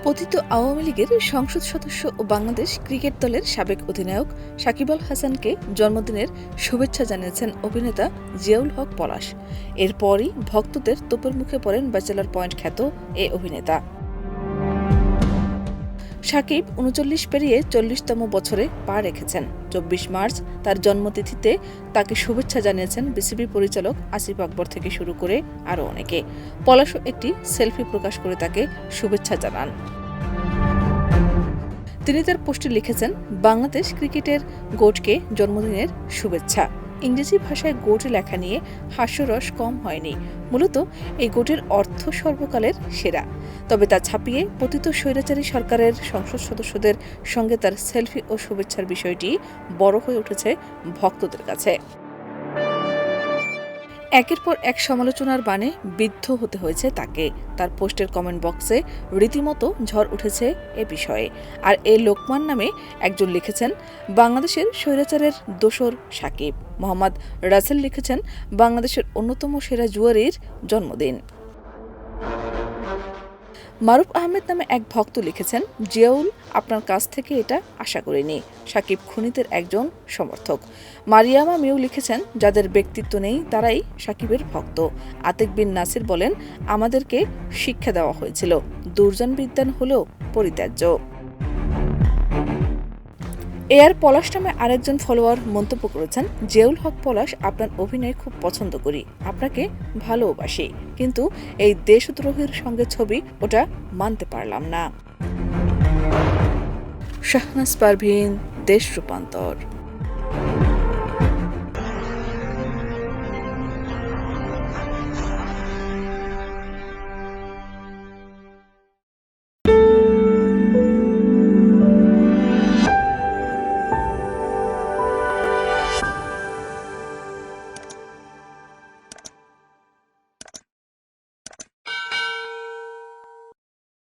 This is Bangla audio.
পতিত আওয়ামী লীগের সংসদ সদস্য ও বাংলাদেশ ক্রিকেট দলের সাবেক অধিনায়ক সাকিব আল হাসানকে জন্মদিনের শুভেচ্ছা জানিয়েছেন অভিনেতা জিয়াউল হক পলাশ। এরপরই ভক্তদের তোপের মুখে পড়েন ব্যাচেলর পয়েন্ট খ্যাত এ অভিনেতা। সাকিব ৩৯ পেরিয়ে ৪০তম বছরে পা রেখেছেন। ২৪ মার্চ তার জন্মতিথিতে তাকে শুভেচ্ছা জানিয়েছেন বিসিবি পরিচালক আসিফ আকবর থেকে শুরু করে আরও অনেকে। পলাশও একটি সেলফি প্রকাশ করে তাকে শুভেচ্ছা জানান। তিনি তার পোস্টে লিখেছেন, বাংলাদেশ ক্রিকেটের গোটকে জন্মদিনের শুভেচ্ছা। ইংরেজি ভাষায় গোট লেখা নিয়ে হাস্যরস কম হয়নি। মূলত এই গোটের অর্থ সর্বকালের সেরা। তবে তা ছাপিয়ে পতিত স্বৈরাচারী সরকারের সংসদ সদস্যদের সঙ্গে তার সেলফি ও শুভেচ্ছার বিষয়টি বড় হয়ে উঠেছে ভক্তদের কাছে। একের পর এক সমালোচনার বাণে বিদ্ধ হতে হয়েছে তাকে। তার পোস্টের কমেন্ট বক্সে রীতিমতো ঝড় উঠেছে এ বিষয়ে। আর এ লোকমান নামে একজন লিখেছেন, বাংলাদেশের স্বৈরাচারের দোসর সাকিব। মোহাম্মদ রাসেল লিখেছেন, বাংলাদেশের অন্যতম সেরা জুয়ারির জন্মদিন। মারুফ আহমেদ নামে এক ভক্ত লিখেছেন, জিয়াউল, আপনার কাছ থেকে এটা আশা করিনি। সাকিব খুনিদের একজন সমর্থক। মারিয়ামা মিউ লিখেছেন, যাদের ব্যক্তিত্ব নেই তারাই সাকিবের ভক্ত। আতিক বিন নাসির বলেন, আমাদেরকে শিক্ষা দেওয়া হয়েছিল, দুর্জন বিদ্যান হলেও পরিত্যাজ্য। এআর পলাশ নামে আরেকজন ফলোয়ার মন্তব্য করেছেন, জিয়াউল হক পলাশ, আপনার অভিনয় খুব পছন্দ করি, আপনাকে ভালোবাসি, কিন্তু এই দেশদ্রোহীর সঙ্গে ছবি ওটা মানতে পারলাম না। শাহনাজ পারভীন, দেশ রূপান্তর।